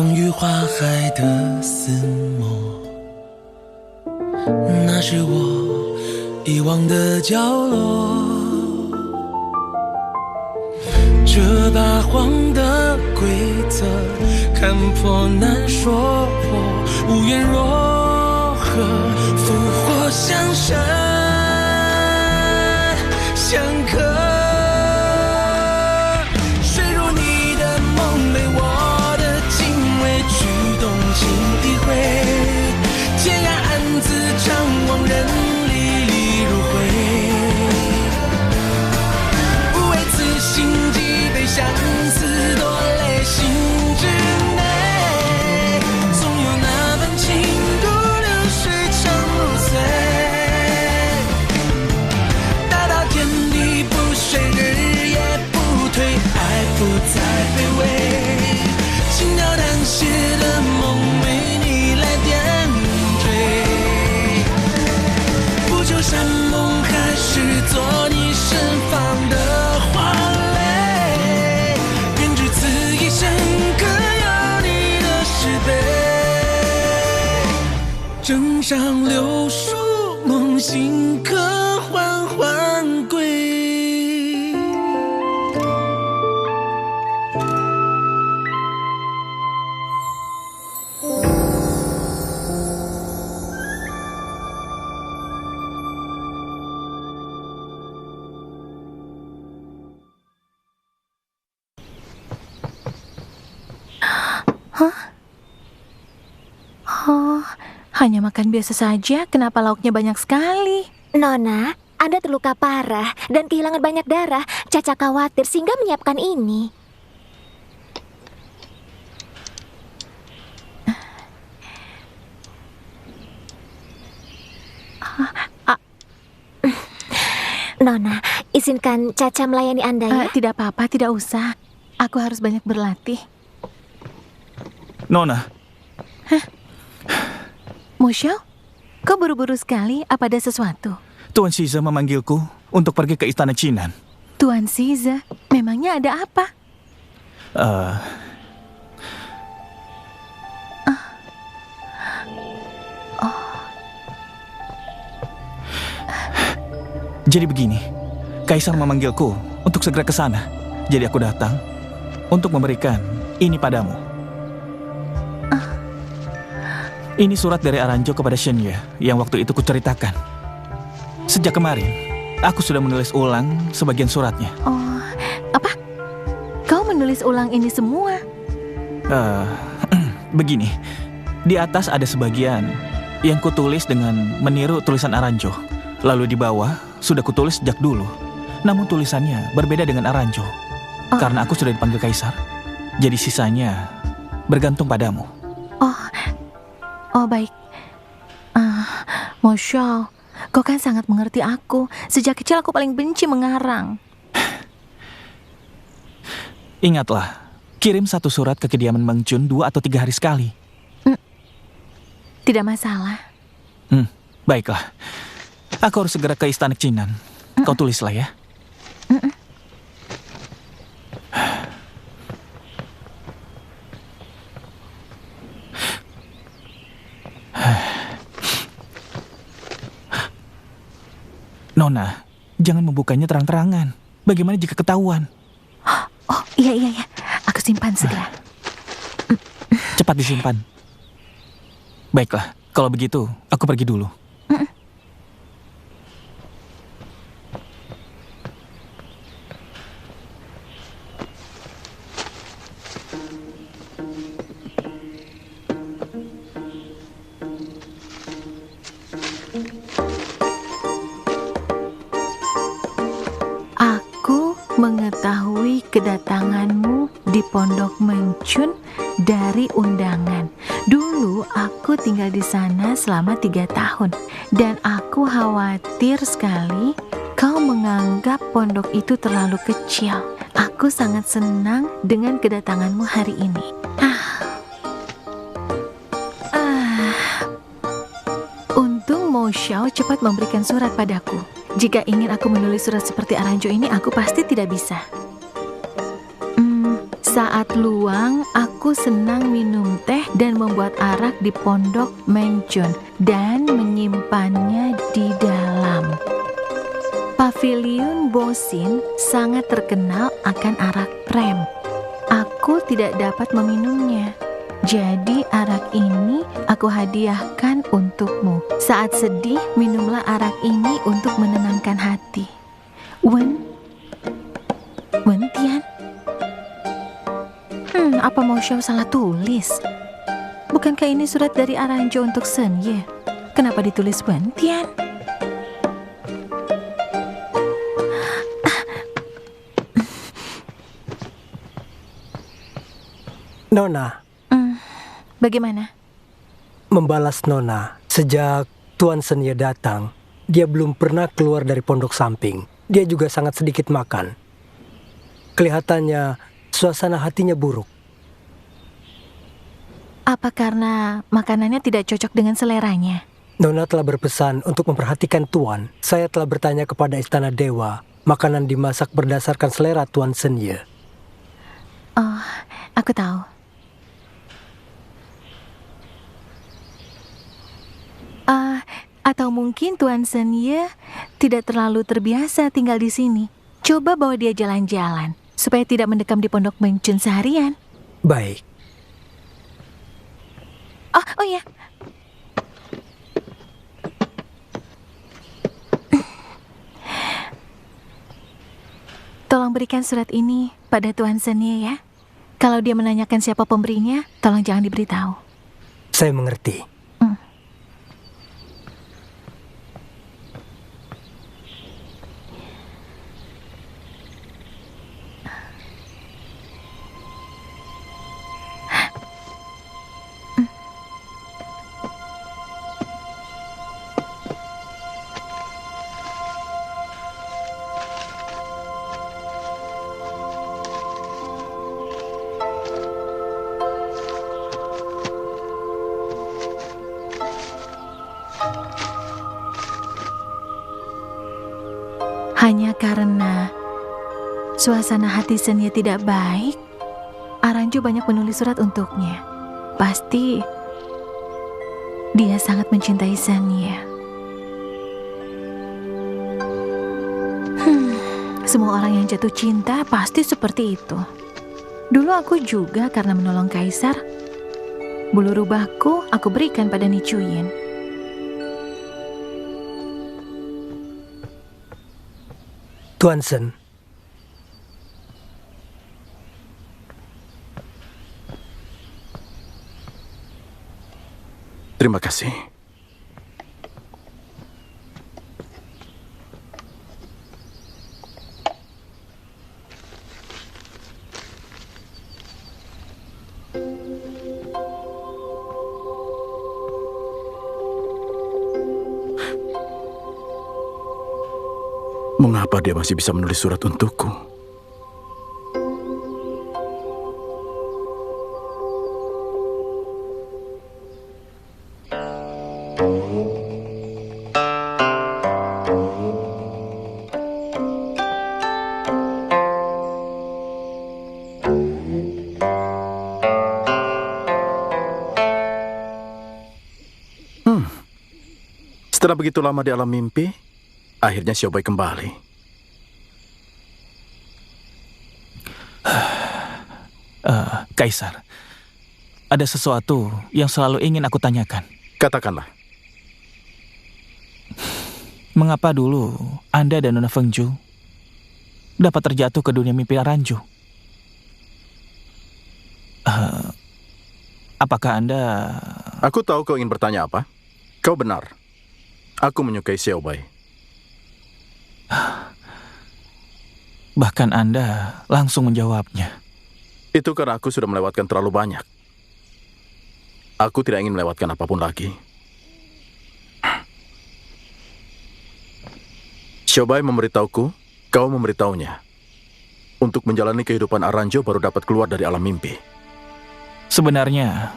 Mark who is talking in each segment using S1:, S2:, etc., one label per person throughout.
S1: 风雨花海的撕磨，那是我遗忘的角落。这八荒的规则，看破难说破，无缘若何，复活相生相克。坠入你的梦，被我的敬畏驱动，情一回，天涯暗自张望，人历历如灰。不为此心悸，被相思夺泪，心之内，总有那份情如流水，长如水。大到天地不遂，日夜不退，爱不再卑微。轻描淡写的梦，为你来点缀。不求山盟海誓，做你身旁的花蕾。愿只此一生，各有你的诗碑。枕上柳树梦，醒可缓缓归。
S2: Hanya makan biasa saja, kenapa lauknya banyak sekali?
S3: Nona, Anda terluka parah dan kehilangan banyak darah. Caca khawatir sehingga menyiapkan ini. Nona, izinkan Caca melayani Anda ya?
S2: Tidak apa-apa, tidak usah. Aku harus banyak berlatih.
S4: Nona.
S2: Moshao, kau buru-buru sekali. Apa ada sesuatu?
S4: Tuan Shiza memanggilku untuk pergi ke istana Chinan.
S2: Tuan Shiza, memangnya ada apa?
S4: Jadi begini, Kaisar memanggilku untuk segera ke sana. Jadi aku datang untuk memberikan ini padamu. Ini surat dari Aranjo kepada Shenya yang waktu itu kuceritakan. Sejak kemarin, aku sudah menulis ulang sebagian suratnya.
S2: Oh, apa? Kau menulis ulang ini semua?
S4: Begini, di atas ada sebagian yang kutulis dengan meniru tulisan Aranjo. Lalu di bawah sudah kutulis sejak dulu. Namun tulisannya berbeda dengan Aranjo. Karena aku sudah dipanggil Kaisar. Jadi sisanya bergantung padamu.
S2: Oh baik. Moshao, kau kan sangat mengerti aku. Sejak kecil aku paling benci mengarang.
S4: Ingatlah, kirim satu surat ke kediaman Mang Jun 2 atau 3 hari sekali.
S2: Tidak masalah.
S4: Baiklah. Aku harus segera ke istana Chinan. Kau tulislah ya. Nona, jangan membukanya terang-terangan. Bagaimana jika ketahuan?
S2: Oh, iya. Aku simpan segera.
S4: Cepat disimpan. Baiklah, kalau begitu, aku pergi dulu.
S2: Mengetahui kedatanganmu di Pondok Mencun dari undangan. Dulu aku tinggal di sana selama 3 tahun dan aku khawatir sekali kau menganggap pondok itu terlalu kecil. Aku sangat senang dengan kedatanganmu hari ini. Untung Moshao cepat memberikan surat padaku. Jika ingin aku menulis surat seperti Aranjo ini, aku pasti tidak bisa. Saat luang, aku senang minum teh dan membuat arak di pondok Mengchun dan menyimpannya di dalam. Paviliun Bosin sangat terkenal akan arak prem. Aku tidak dapat meminumnya. Jadi arak ini aku hadiahkan untukmu. Saat sedih, minumlah arak ini untuk menenangkan hati. Wen Tian. Apa Mo Xiao salah tulis? Bukankah ini surat dari Aranjo untuk Sen Ye? Kenapa ditulis Wen Tian?
S5: Nona.
S2: Bagaimana?
S5: Membalas Nona, sejak Tuan Sen Ye datang, dia belum pernah keluar dari pondok samping. Dia juga sangat sedikit makan. Kelihatannya suasana hatinya buruk.
S2: Apa karena makanannya tidak cocok dengan seleranya?
S5: Nona telah berpesan untuk memperhatikan Tuan. Saya telah bertanya kepada Istana Dewa. Makanan dimasak berdasarkan selera Tuan Sen Ye.
S2: Oh, aku tahu. Atau mungkin Tuan Sen Ye tidak terlalu terbiasa tinggal di sini. Coba bawa dia jalan-jalan, supaya tidak mendekam di pondok Mengchun seharian.
S5: Baik.
S2: Oh ya. Tolong berikan surat ini pada Tuan Sen Ye ya. Kalau dia menanyakan siapa pemberinya, tolong jangan diberitahu.
S5: Saya mengerti.
S2: Hanya karena suasana hati Sen Ye tidak baik, Aranjo banyak menulis surat untuknya. Pasti dia sangat mencintai Sen Ye. Semua orang yang jatuh cinta pasti seperti itu. Dulu aku juga karena menolong kaisar. Bulu rubahku aku berikan pada Ni Chuyin.
S5: Tuan Sen.
S6: Terima kasih. Mengapa dia masih bisa menulis surat untukku? Setelah begitu lama di alam mimpi, akhirnya Xiaobai kembali.
S4: Kaisar, ada sesuatu yang selalu ingin aku tanyakan.
S6: Katakanlah.
S4: Mengapa dulu Anda dan Nona Fengju dapat terjatuh ke dunia mimpi Aranjo? Apakah Anda...
S6: Aku tahu kau ingin bertanya apa. Kau benar. Aku menyukai Xiaobai.
S4: Bahkan Anda langsung menjawabnya.
S6: Itu karena aku sudah melewatkan terlalu banyak. Aku tidak ingin melewatkan apapun lagi. Xiaobai memberitahuku, kau memberitahunya. Untuk menjalani kehidupan Aranjo baru dapat keluar dari alam mimpi.
S4: Sebenarnya,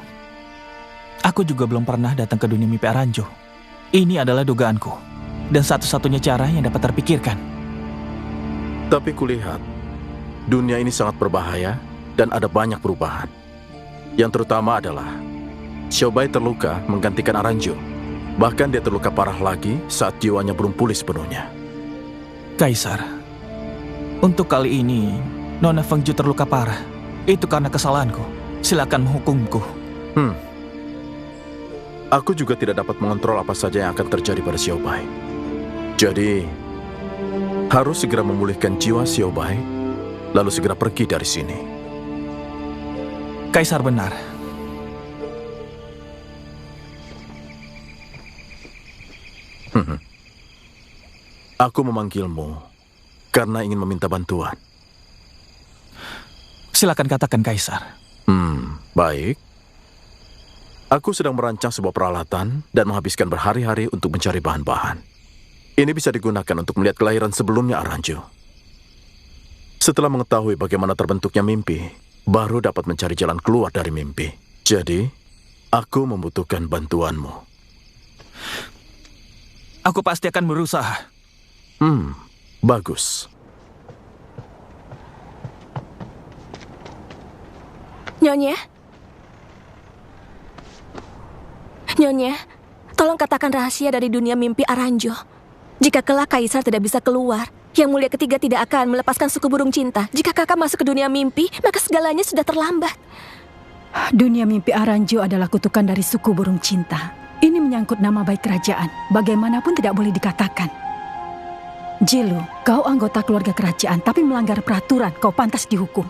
S4: aku juga belum pernah datang ke dunia mimpi Aranjo. Ini adalah dugaanku, dan satu-satunya cara yang dapat terpikirkan.
S6: Tapi kulihat, dunia ini sangat berbahaya dan ada banyak perubahan. Yang terutama adalah Xiaobai terluka menggantikan Aranjo. Bahkan dia terluka parah lagi saat jiwanya belum pulih sepenuhnya.
S4: Kaisar, untuk kali ini Nona Fengju terluka parah. Itu karena kesalahanku. Silakan menghukumku.
S6: Aku juga tidak dapat mengontrol apa saja yang akan terjadi pada Xiaobai. Jadi, harus segera memulihkan jiwa Xiaobai, lalu segera pergi dari sini.
S4: Kaisar benar.
S6: Aku memanggilmu karena ingin meminta bantuan.
S4: Silakan katakan, Kaisar.
S6: Baik. Aku sedang merancang sebuah peralatan dan menghabiskan berhari-hari untuk mencari bahan-bahan. Ini bisa digunakan untuk melihat kelahiran sebelumnya Aranjo. Setelah mengetahui bagaimana terbentuknya mimpi, baru dapat mencari jalan keluar dari mimpi. Jadi, aku membutuhkan bantuanmu.
S4: Aku pasti akan berusaha.
S6: Bagus.
S7: Nyonya, tolong katakan rahasia dari dunia mimpi Aranjo. Jika kelak Kaisar tidak bisa keluar, Yang Mulia Ketiga tidak akan melepaskan suku burung cinta. Jika kakak masuk ke dunia mimpi, maka segalanya sudah terlambat.
S8: Dunia mimpi Aranjo adalah kutukan dari suku burung cinta. Ini menyangkut nama baik kerajaan. Bagaimanapun tidak boleh dikatakan. Jilu, kau anggota keluarga kerajaan, tapi melanggar peraturan, kau pantas dihukum.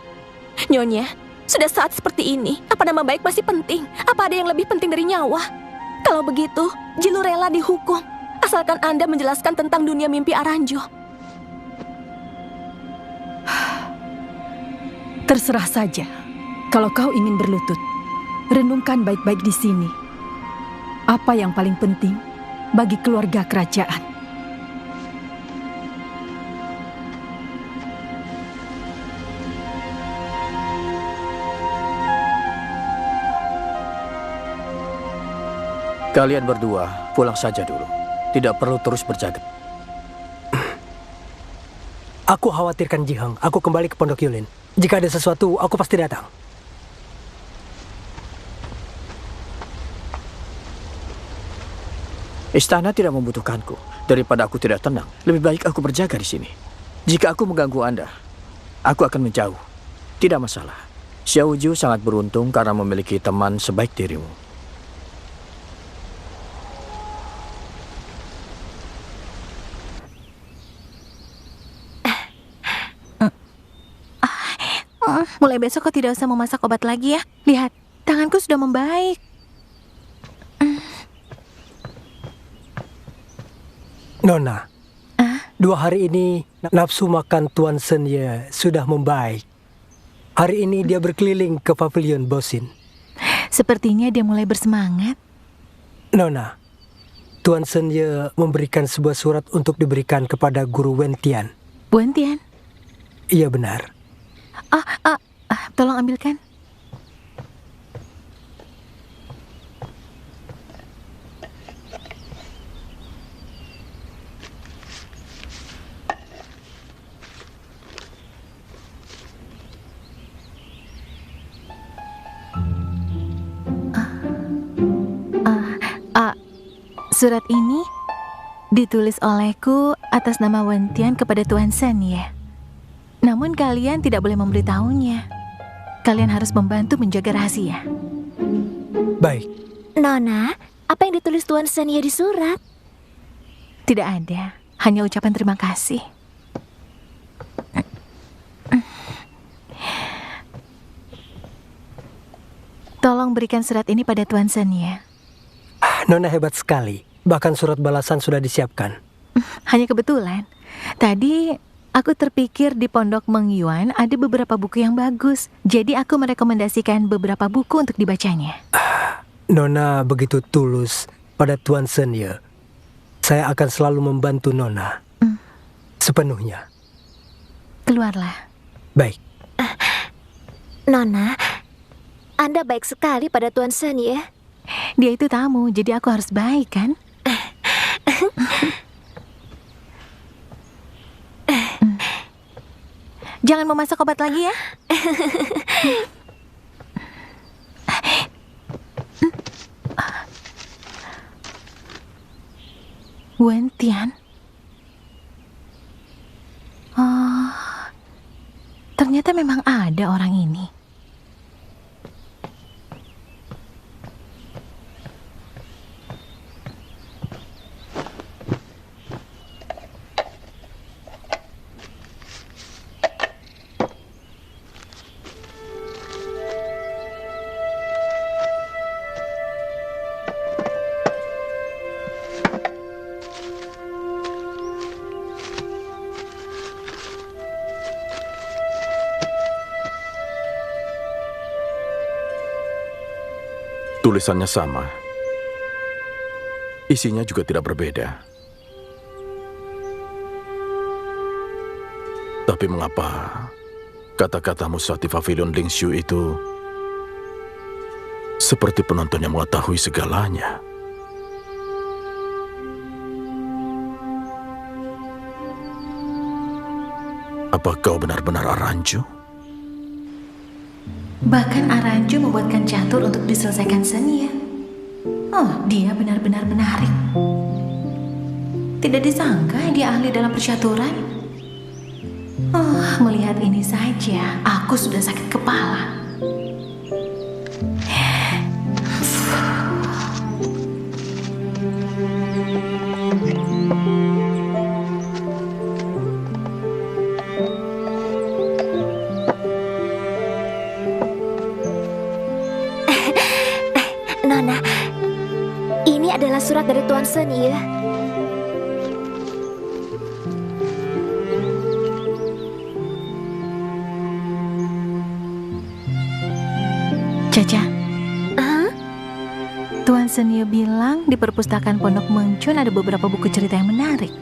S7: Nyonya, sudah saat seperti ini, apa nama baik masih penting? Apa ada yang lebih penting dari nyawa? Kalau begitu, Jilu rela dihukum. Asalkan Anda menjelaskan tentang dunia mimpi Aranjo.
S8: Terserah saja. Kalau kau ingin berlutut, renungkan baik-baik di sini. Apa yang paling penting bagi keluarga kerajaan?
S9: Kalian berdua pulang saja dulu. Tidak perlu terus berjaga.
S5: Aku khawatirkan Jihang. Aku kembali ke Pondok Yulin. Jika ada sesuatu, aku pasti datang.
S9: Istana tidak membutuhkanku. Daripada aku tidak tenang, lebih baik aku berjaga di sini. Jika aku mengganggu Anda, aku akan menjauh. Tidak masalah. Xiao Ju sangat beruntung karena memiliki teman sebaik dirimu.
S2: Mulai besok kau tidak usah memasak obat lagi ya. Lihat, tanganku sudah membaik.
S5: Nona, 2 hari ini nafsu makan Tuan Senye sudah membaik. Hari ini dia berkeliling ke pavilion Bosin.
S2: Sepertinya dia mulai bersemangat.
S5: Nona, Tuan Senye memberikan sebuah surat untuk diberikan kepada Guru Wentian.
S2: Wentian?
S5: Iya benar.
S2: Tolong ambilkan. Surat ini ditulis olehku atas nama Wentian kepada Tuan Sen ya. Namun kalian tidak boleh memberitahunya. Kalian harus membantu menjaga rahasia.
S5: Baik.
S3: Nona, apa yang ditulis Tuan Senia di surat?
S2: Tidak ada, hanya ucapan terima kasih. Tolong berikan surat ini pada Tuan Senia.
S5: Nona hebat sekali. Bahkan surat balasan sudah disiapkan.
S2: Hanya kebetulan. Tadi aku terpikir di Pondok Mengyuan ada beberapa buku yang bagus. Jadi aku merekomendasikan beberapa buku untuk dibacanya.
S5: Nona begitu tulus pada Tuan Senye. Saya akan selalu membantu Nona. Sepenuhnya.
S2: Keluarlah.
S5: Baik.
S3: Nona, Anda baik sekali pada Tuan Senye.
S2: Dia itu tamu, jadi aku harus baik kan? Jangan memasak obat lagi ya. Wen Tian. Oh, ternyata memang ada orang ini.
S6: Tulisannya sama. Isinya juga tidak berbeda. Tapi mengapa kata-kata Musati Pavilion Lingshu itu seperti penonton yang mengetahui segalanya? Apa kau benar-benar Aranjo?
S2: Bahkan Aranjo membuatkan catur untuk diselesaikan seni ya. Oh, dia benar-benar menarik. Tidak disangka dia ahli dalam percaturan. Oh, melihat ini saja, aku sudah sakit kepala.
S3: Nona, ini adalah surat dari Tuan Sen ya.
S2: Caca, Tuan Senye bilang di perpustakaan Pondok Mengcun ada beberapa buku cerita yang menarik.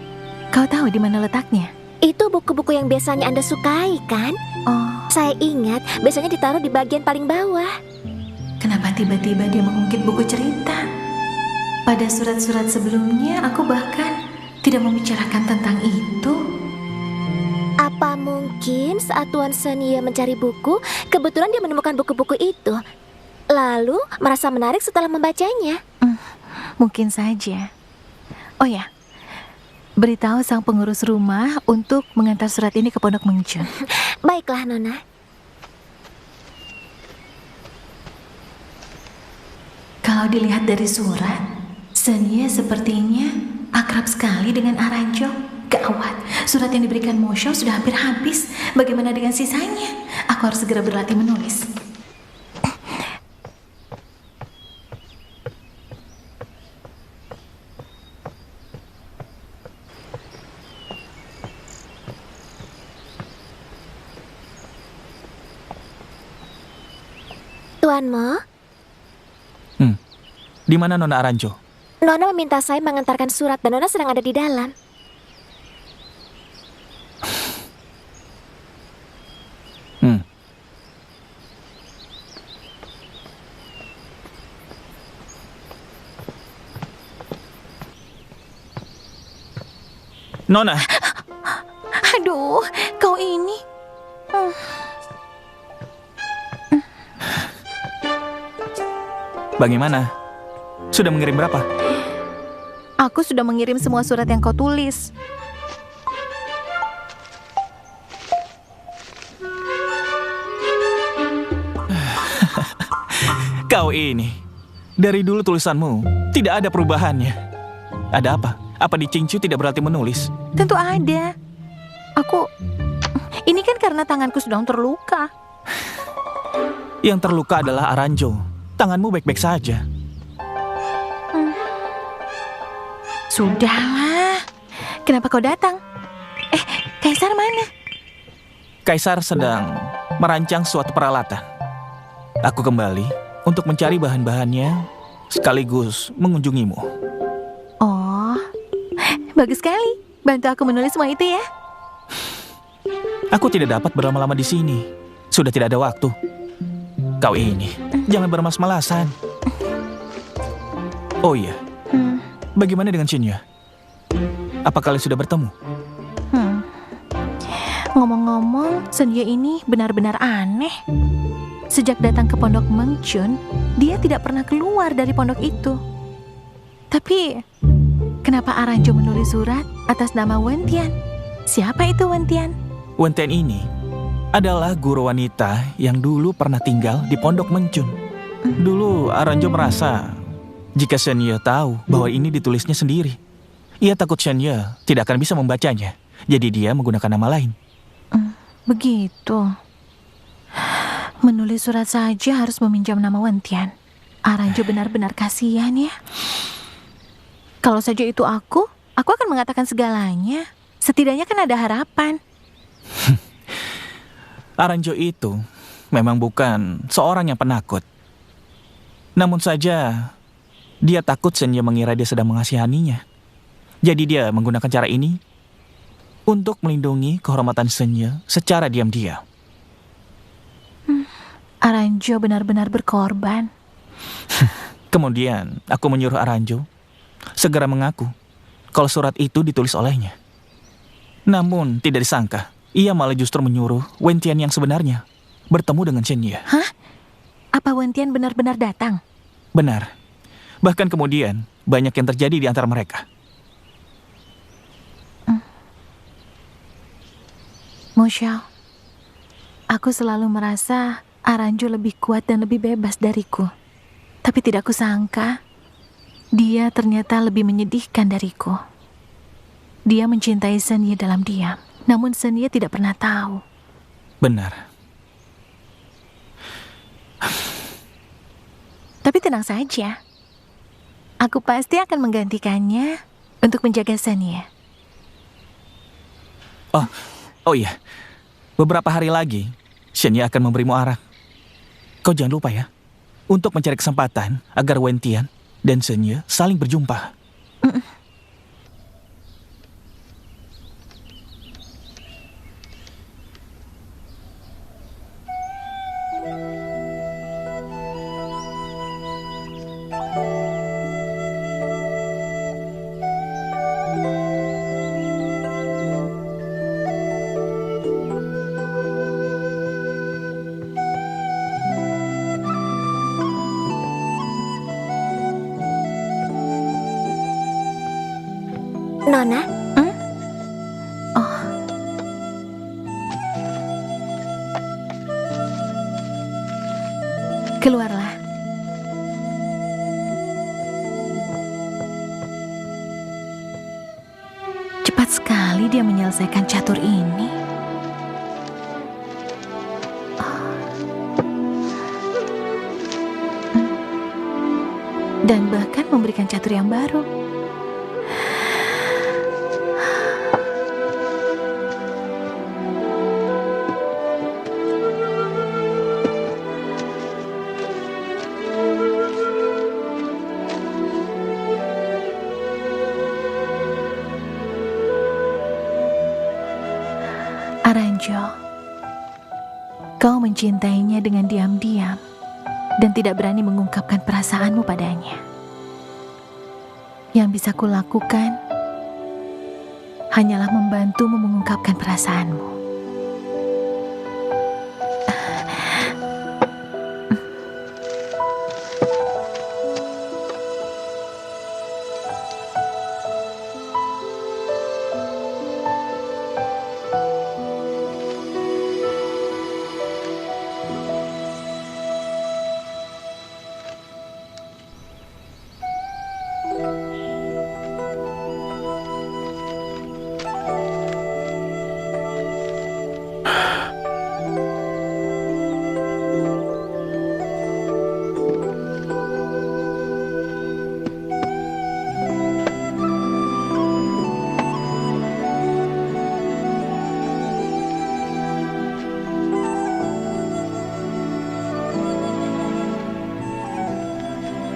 S2: Kau tahu di mana letaknya?
S3: Itu buku-buku yang biasanya Anda sukai, kan?
S2: Oh,
S3: Saya ingat biasanya ditaruh di bagian paling bawah.
S2: kenapa tiba-tiba dia mengungkit buku cerita? Pada surat-surat sebelumnya, aku bahkan tidak membicarakan tentang itu.
S3: Apa mungkin saat Tuan Senye mencari buku, kebetulan dia menemukan buku-buku itu, lalu merasa menarik setelah membacanya?
S2: Mungkin saja. Oh ya, beritahu sang pengurus rumah untuk mengantar surat ini ke Pondok Mengcun.
S3: Baiklah, Nona.
S2: Kalau dilihat dari surat, Senye sepertinya akrab sekali dengan Aranjo. Gawat, surat yang diberikan Mosho sudah hampir habis. Bagaimana dengan sisanya? Aku harus segera berlatih menulis.
S3: Tuan Mo,
S4: Di mana Nona Aranjo?
S3: Nona meminta saya mengantarkan surat dan Nona sedang ada di dalam.
S4: Nona,
S2: Aduh, kau ini.
S4: bagaimana? Sudah mengirim berapa?
S2: Aku sudah mengirim semua surat yang kau tulis.
S4: Kau ini, dari dulu tulisanmu tidak ada perubahannya. Ada apa? Apa di Qingqiu tidak berarti menulis?
S2: Tentu ada. Ini kan karena tanganku sedang terluka.
S4: Yang terluka adalah Aranjo. Tanganmu baik-baik saja.
S2: Sudahlah. Kenapa kau datang? Kaisar mana?
S4: Kaisar sedang merancang suatu peralatan. Aku kembali untuk mencari bahan-bahannya sekaligus mengunjungimu.
S2: Oh, bagus sekali. Bantu aku menulis semua itu ya.
S4: Aku tidak dapat berlama-lama di sini. Sudah tidak ada waktu. Kau ini, jangan bermas-malasan. Oh iya, bagaimana dengan Qinyue? Apa kalian sudah bertemu?
S2: Ngomong-ngomong, Senye ini benar-benar aneh. Sejak datang ke pondok Mengcun, dia tidak pernah keluar dari pondok itu. Tapi, kenapa Aranjo menulis surat atas nama Wentian? Siapa itu Wentian?
S4: Wentian ini adalah guru wanita yang dulu pernah tinggal di pondok Mengcun. Dulu Aranjo merasa jika Shen Ye tahu bahwa ini ditulisnya sendiri, ia takut Shen Ye tidak akan bisa membacanya. Jadi dia menggunakan nama lain.
S2: Begitu. Menulis surat saja harus meminjam nama Wentian. Aranjo benar-benar kasihan ya. Kalau saja itu aku akan mengatakan segalanya. Setidaknya kan ada harapan.
S4: Aranjo itu memang bukan seorang yang penakut. Namun saja, dia takut Shen Ye mengira dia sedang mengasihaninya. Jadi dia menggunakan cara ini untuk melindungi kehormatan Shen Ye secara diam-diam.
S2: Aranjo benar-benar berkorban.
S4: Kemudian aku menyuruh Aranjo segera mengaku kalau surat itu ditulis olehnya. Namun tidak disangka, ia malah justru menyuruh Wentian yang sebenarnya bertemu dengan Shen Ye.
S2: Hah? Apa Wentian benar-benar datang?
S4: Benar. Bahkan kemudian banyak yang terjadi di antara mereka.
S2: Mo Xiao, aku selalu merasa Aranjo lebih kuat dan lebih bebas dariku. Tapi tidak kusangka, dia ternyata lebih menyedihkan dariku. Dia mencintai Shen Ye dalam diam, namun Shen Ye tidak pernah tahu.
S4: Benar.
S2: Tapi tenang saja, aku pasti akan menggantikannya untuk menjaga Shen Ye.
S4: Oh iya, beberapa hari lagi Shen Ye akan memberimu arak. Kau jangan lupa ya, untuk mencari kesempatan agar Wentian dan Shen Ye saling berjumpa.
S3: Nona,
S2: Oh, keluarlah. Cepat sekali dia menyelesaikan catur ini. Dan bahkan memberikan catur yang baru. Aranjo, kau mencintainya dengan diam-diam dan tidak berani mengungkapkan perasaanmu padanya. Yang bisa kulakukan hanyalah membantumu mengungkapkan perasaanmu.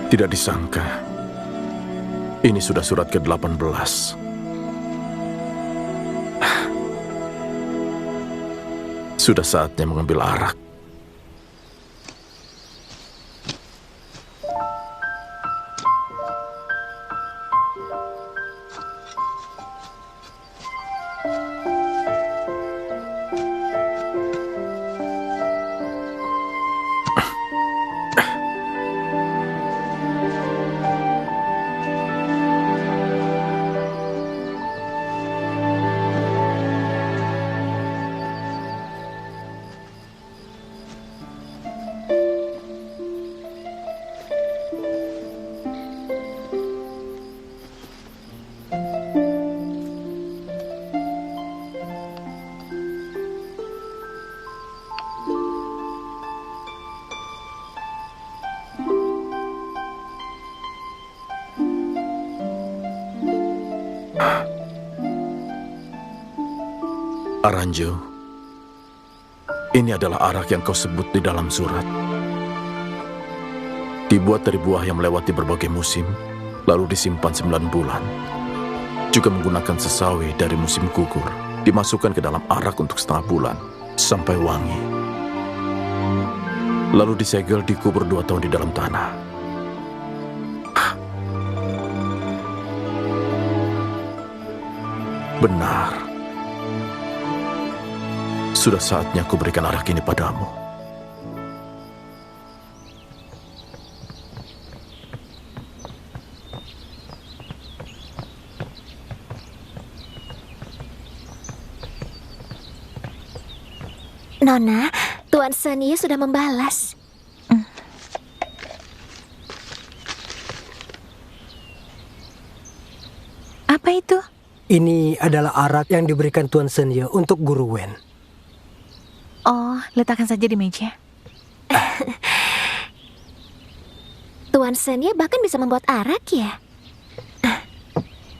S6: Tidak disangka, ini sudah surat ke-18. Sudah saatnya mengambil arak. Aranjo, ini adalah arak yang kau sebut di dalam surat. Dibuat dari buah yang melewati berbagai musim, lalu disimpan 9 bulan. Juga menggunakan sesawi dari musim gugur, dimasukkan ke dalam arak untuk setengah bulan, sampai wangi. Lalu disegel dikubur 2 tahun di dalam tanah. Benar. Sudah saatnya aku berikan arak ini padamu.
S3: Nona, Tuan Senie sudah membalas.
S2: Apa itu?
S5: Ini adalah arak yang diberikan Tuan Senie untuk Guru Wen.
S2: Oh, letakkan saja di meja.
S3: Tuan Senie bahkan bisa membuat arak ya?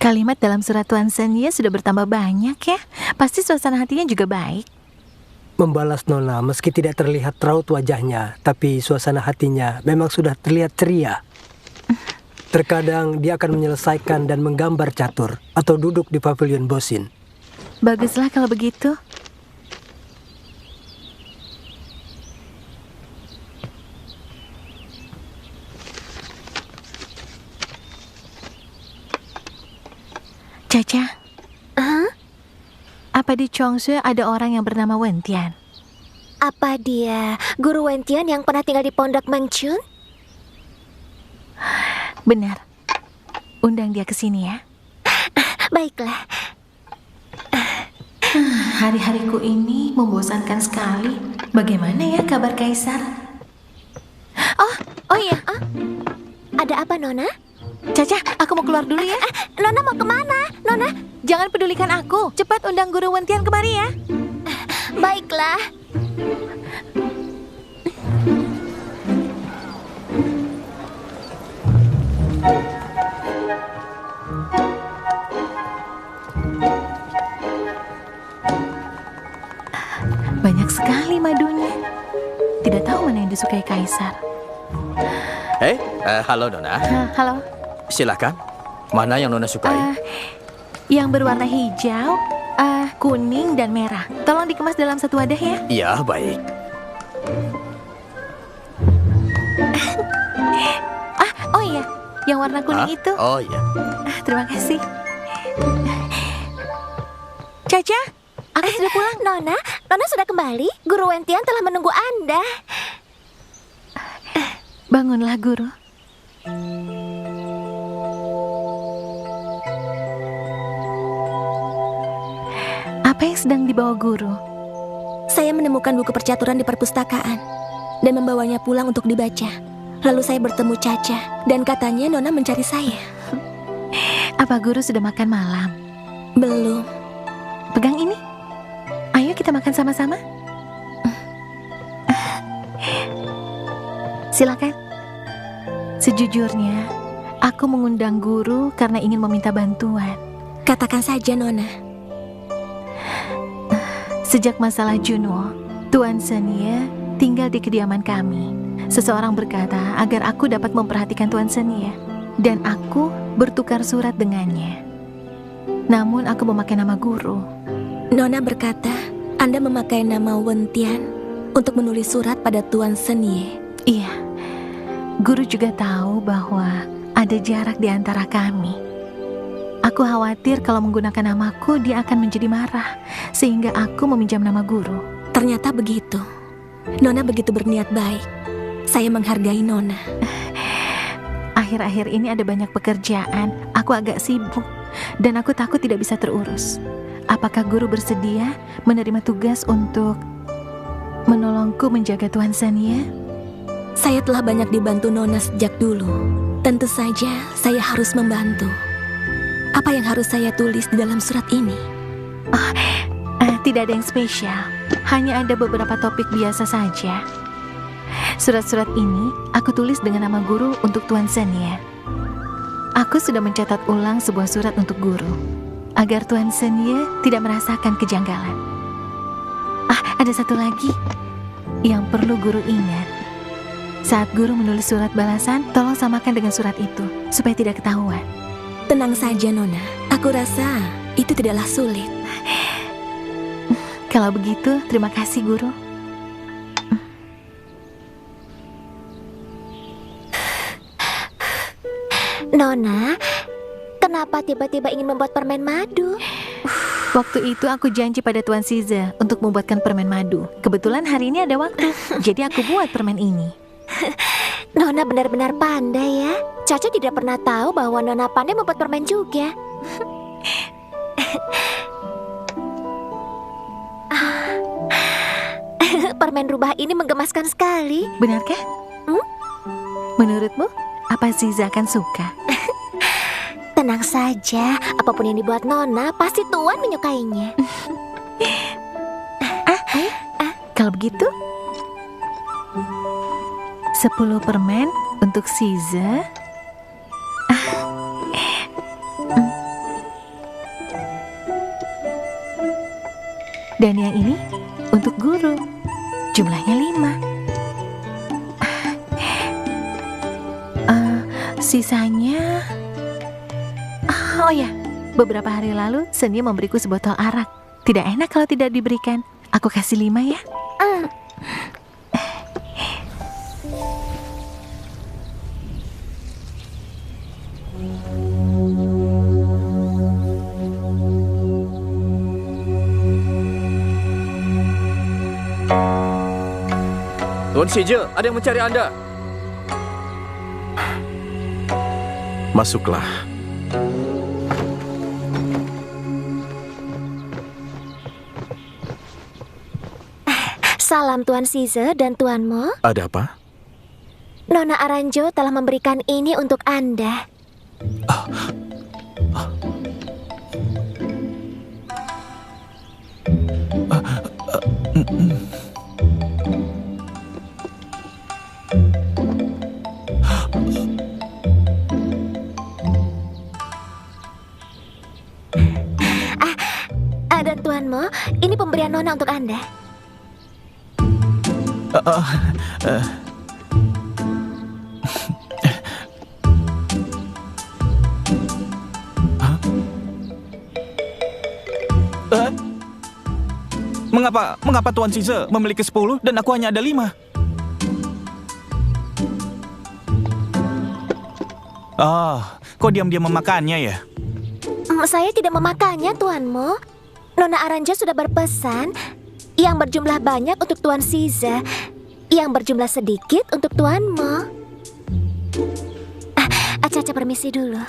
S2: Kalimat dalam surat Tuan Senie sudah bertambah banyak ya. Pasti suasana hatinya juga baik.
S5: Membalas Nona meski tidak terlihat raut wajahnya, tapi suasana hatinya memang sudah terlihat ceria. Terkadang dia akan menyelesaikan dan menggambar catur atau duduk di pavilion Bosin.
S2: Baguslah kalau begitu. Caca, apa di Chongsue ada orang yang bernama Wen Tian?
S3: Apa dia Guru Wen Tian yang pernah tinggal di Pondok Mengchun?
S2: Benar. Undang dia ke sini ya.
S3: Baiklah.
S2: Hari-hariku ini membosankan sekali. Bagaimana ya kabar Kaisar? Oh iya.
S3: Ada apa, Nona?
S2: Caca, aku mau keluar dulu ya.
S3: Nona mau kemana? Nona?
S2: Jangan pedulikan aku. Cepat undang Guru Wen Tian kemari ya.
S3: Baiklah.
S2: Banyak sekali madunya. Tidak tahu mana yang disukai Kaisar.
S9: Halo Nona.
S2: Halo.
S9: Silakan. Mana yang Nona sukai?
S2: Yang berwarna hijau, kuning, dan merah. Tolong dikemas dalam satu wadah ya.
S9: Iya, baik.
S2: Oh iya, yang warna kuning itu.
S9: Oh iya.
S2: Terima kasih. Caca, aku sudah pulang.
S3: Nona sudah kembali. Guru Wen Tian telah menunggu Anda.
S2: Bangunlah, Guru. Apa yang sedang dibawa Guru?
S7: Saya menemukan buku percaturan di perpustakaan dan membawanya pulang untuk dibaca. Lalu saya bertemu Caca dan katanya Nona mencari saya.
S2: Apa Guru sudah makan malam?
S7: Belum.
S2: Pegang ini. Ayo kita makan sama-sama. Silakan. Sejujurnya, aku mengundang Guru karena ingin meminta bantuan.
S7: Katakan saja, Nona.
S2: Sejak masalah Junwo, Tuan Senie tinggal di kediaman kami. Seseorang berkata agar aku dapat memperhatikan Tuan Senie, dan aku bertukar surat dengannya. Namun aku memakai nama Guru.
S7: Nona berkata Anda memakai nama Wen Tian untuk menulis surat pada Tuan Senie.
S2: Iya, Guru juga tahu bahwa ada jarak di antara kami. Aku khawatir kalau menggunakan namaku dia akan menjadi marah, sehingga aku meminjam nama Guru.
S7: Ternyata begitu. Nona begitu berniat baik. Saya menghargai Nona.
S2: Akhir-akhir ini ada banyak pekerjaan. Aku agak sibuk dan aku takut tidak bisa terurus. Apakah Guru bersedia menerima tugas untuk menolongku menjaga Tuan Senie?
S7: Saya telah banyak dibantu Nona sejak dulu. Tentu saja saya harus membantu. Apa yang harus saya tulis di dalam surat ini?
S2: Tidak ada yang spesial. Hanya ada beberapa topik biasa saja. Surat-surat ini aku tulis dengan nama Guru untuk Tuan Senie. Aku sudah mencatat ulang sebuah surat untuk Guru, agar Tuan Senie tidak merasakan kejanggalan. Ada satu lagi yang perlu guru ingat. Saat guru menulis surat balasan, tolong samakan dengan surat itu, supaya tidak ketahuan.
S7: Tenang saja, Nona. Aku rasa itu tidaklah sulit.
S2: Kalau begitu, terima kasih guru.
S3: Nona, kenapa tiba-tiba ingin membuat permen madu?
S2: Waktu itu aku janji pada Tuan Siza untuk membuatkan permen madu. Kebetulan hari ini ada waktu, jadi aku buat permen ini.
S3: Nona benar-benar pandai ya. Caca tidak pernah tahu bahwa Nona pandai membuat permen juga. Permen rubah ini menggemaskan sekali.
S2: Benarkah? Menurutmu, apa Siza akan suka?
S3: Tenang saja, apapun yang dibuat Nona, pasti Tuan menyukainya.
S2: Kalau begitu, 10 permen untuk Siza. Dan yang ini untuk guru. Jumlahnya 5. Sisanya... Oh ya, beberapa hari lalu Senia memberiku sebotol arak. Tidak enak kalau tidak diberikan. Aku kasih 5 ya.
S9: Tuan Sije, ada yang mencari Anda.
S6: Masuklah.
S3: Salam Tuan Size dan Tuan Mo.
S6: Ada apa?
S3: Nona Aranjo telah memberikan ini untuk Anda. Dan Tuan Mo, ini pemberian Nona untuk Anda.
S4: Mengapa Tuan Size memiliki 10 dan aku hanya ada 5? Kok diam-diam memakannya ya?
S3: Saya tidak memakannya, Tuan Mo. Nona Aranjo sudah berpesan yang berjumlah banyak untuk Tuan Size, yang berjumlah sedikit untuk Tuan Mo. Caca permisi dulu.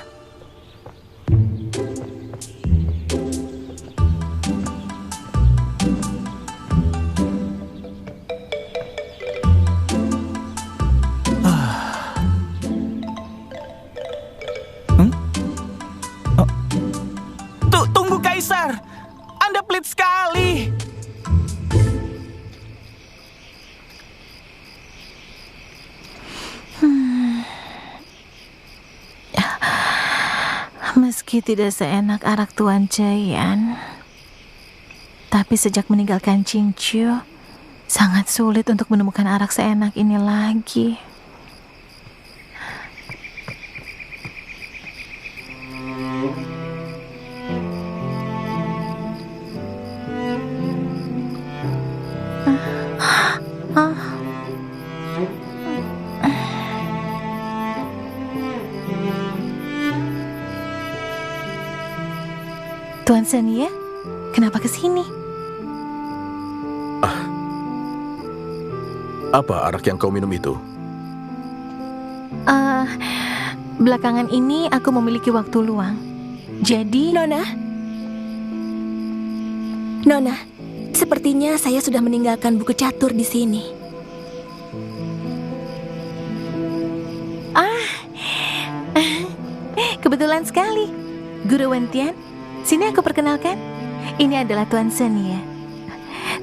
S4: Tunggu Kaisar, Anda pelit sekali.
S2: Meski tidak seenak arak Tuan Jayan, tapi sejak meninggalkan Qingqiu, sangat sulit untuk menemukan arak seenak ini lagi. Tuan Senia, kenapa ke sini?
S6: Apa arak yang kau minum itu?
S2: Belakangan ini aku memiliki waktu luang. Jadi...
S7: Nona, sepertinya saya sudah meninggalkan buku catur di sini.
S2: Kebetulan sekali. Guru Wentian, sini aku perkenalkan. Ini adalah Tuan Senia.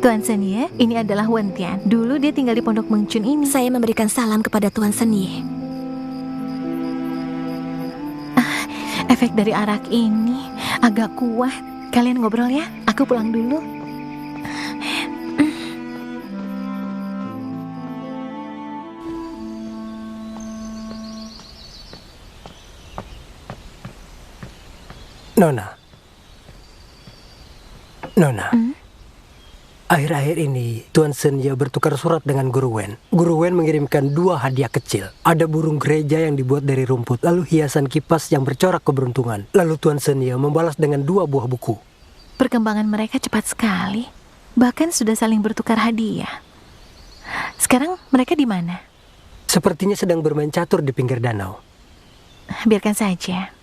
S2: Tuan Senia, ini adalah Wentian. Dulu dia tinggal di Pondok Mengcun ini.
S7: Saya memberikan salam kepada Tuan Senia.
S2: Efek dari arak ini agak kuat. Kalian ngobrol ya, aku pulang dulu.
S5: Nona. Akhir-akhir ini, Tuan Senya bertukar surat dengan Guru Wen. Guru Wen mengirimkan 2 hadiah kecil. Ada burung gereja yang dibuat dari rumput, lalu hiasan kipas yang bercorak keberuntungan. Lalu Tuan Senya membalas dengan 2 buah buku.
S2: Perkembangan mereka cepat sekali. Bahkan sudah saling bertukar hadiah. Sekarang mereka di mana?
S5: Sepertinya sedang bermain catur di pinggir danau.
S2: Biarkan saja.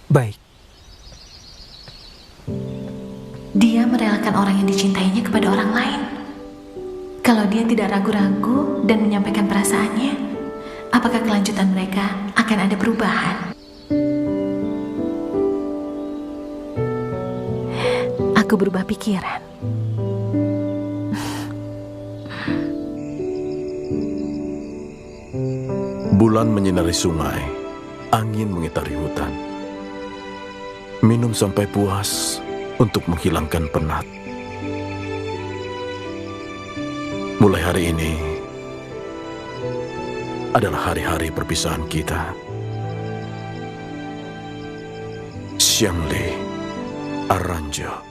S5: Baik.
S2: Dia merelakan orang yang dicintainya kepada orang lain. Kalau dia tidak ragu-ragu dan menyampaikan perasaannya, apakah kelanjutan mereka akan ada perubahan? Aku berubah pikiran.
S6: Bulan menyinari sungai, angin mengitari hutan. Minum sampai puas untuk menghilangkan penat. Mulai hari ini adalah hari-hari perpisahan kita. Xiangli Aranjo.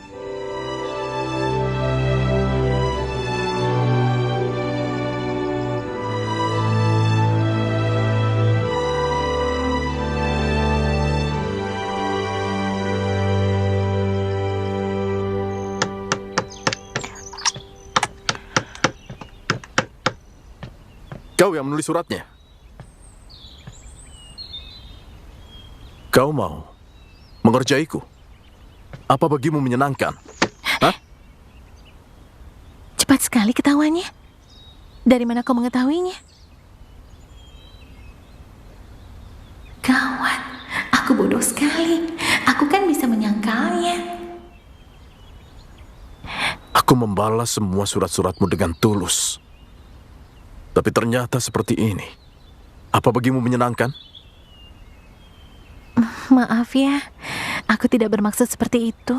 S6: Kau yang menulis suratnya. Kau mau mengerjaiku? Apa bagimu menyenangkan? Hah?
S2: Cepat sekali ketahuannya. Dari mana kau mengetahuinya? Gawat, aku bodoh sekali. Aku kan bisa menyangkalnya.
S6: Aku membalas semua surat-suratmu dengan tulus. Tapi ternyata seperti ini. Apa bagimu menyenangkan?
S2: Maaf ya, aku tidak bermaksud seperti itu.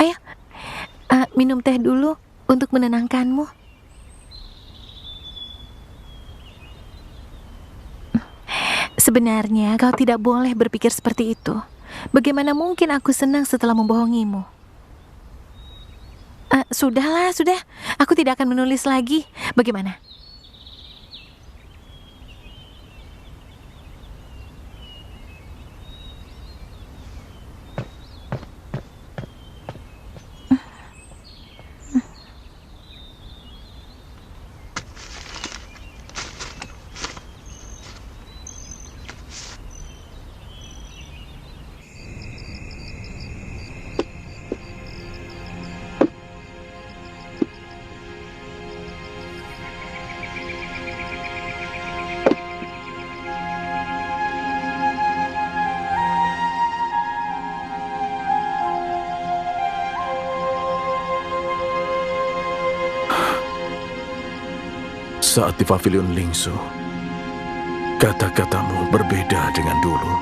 S2: Ayo, minum teh dulu untuk menenangkanmu. Sebenarnya kau tidak boleh berpikir seperti itu. Bagaimana mungkin aku senang setelah membohongimu? Sudahlah, sudah. Aku tidak akan menulis lagi. Bagaimana?
S6: Saat di pavilion Lingsu, kata-katamu berbeda dengan dulu.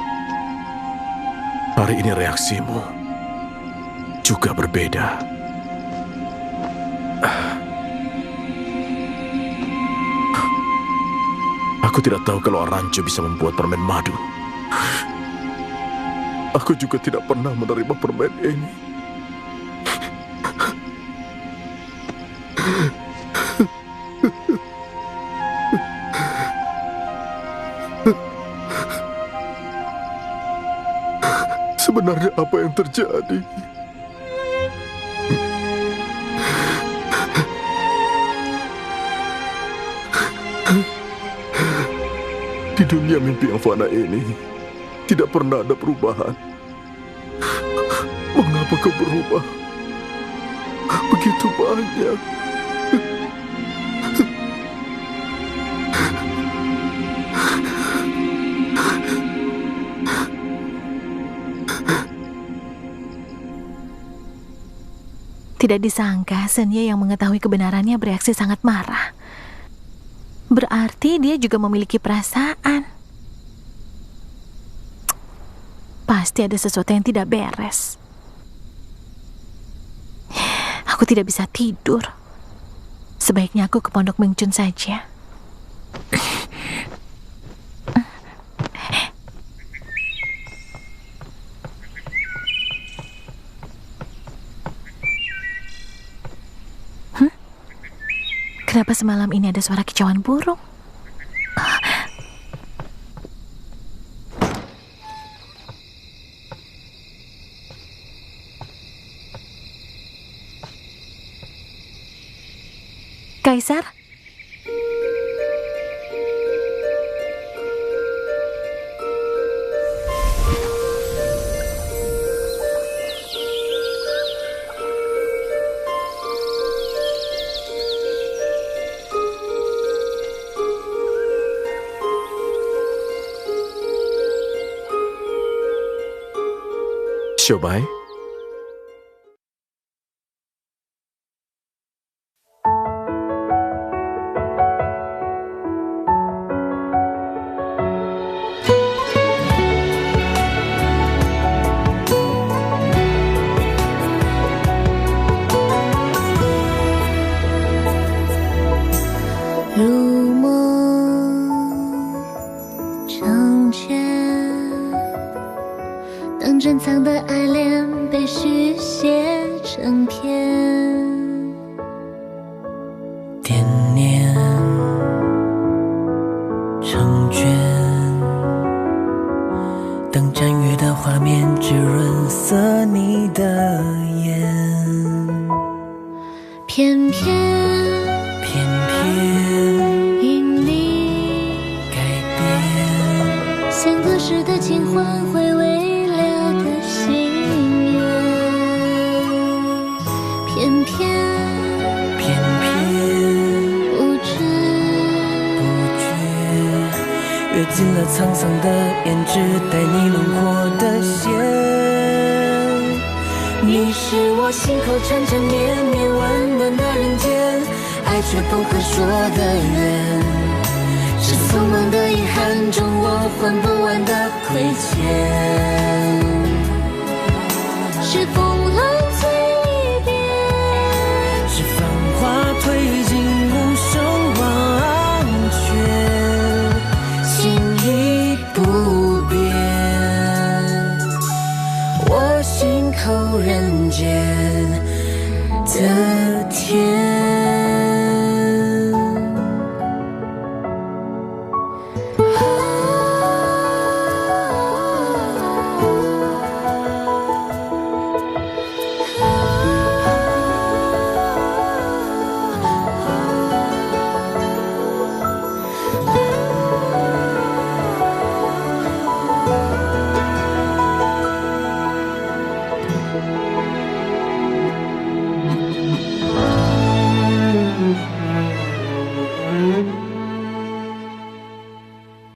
S6: Hari ini reaksimu juga berbeda. Aku tidak tahu kalau Aranjo bisa membuat permen madu. Aku juga tidak pernah menerima permen ini. Sebenarnya apa yang terjadi? Di dunia mimpi yang fana ini, tidak pernah ada perubahan. Mengapa kau berubah begitu banyak?
S2: Tidak disangka Senya yang mengetahui kebenarannya bereaksi sangat marah. Berarti dia juga memiliki perasaan. Pasti ada sesuatu yang tidak beres. Aku tidak bisa tidur. Sebaiknya aku ke Pondok Mengcun saja. Kenapa semalam ini ada suara kicauan burung? Kaisar?
S6: Xiubai,
S10: 如梦成全，当珍藏的爱恋被续写成篇，
S1: 惦念成卷，当展阅的画面只润色你的眼，
S10: 偏偏因你
S1: 改变，
S10: 像隔世的情欢回味了的心愿，偏偏不知
S1: 不觉跃进了沧桑的胭脂，带你轮廓的线。你是我心口缠缠绵绵温暖的人间，爱却不可说的缘，是匆忙的遗憾中我还不完的亏欠，
S10: 是风来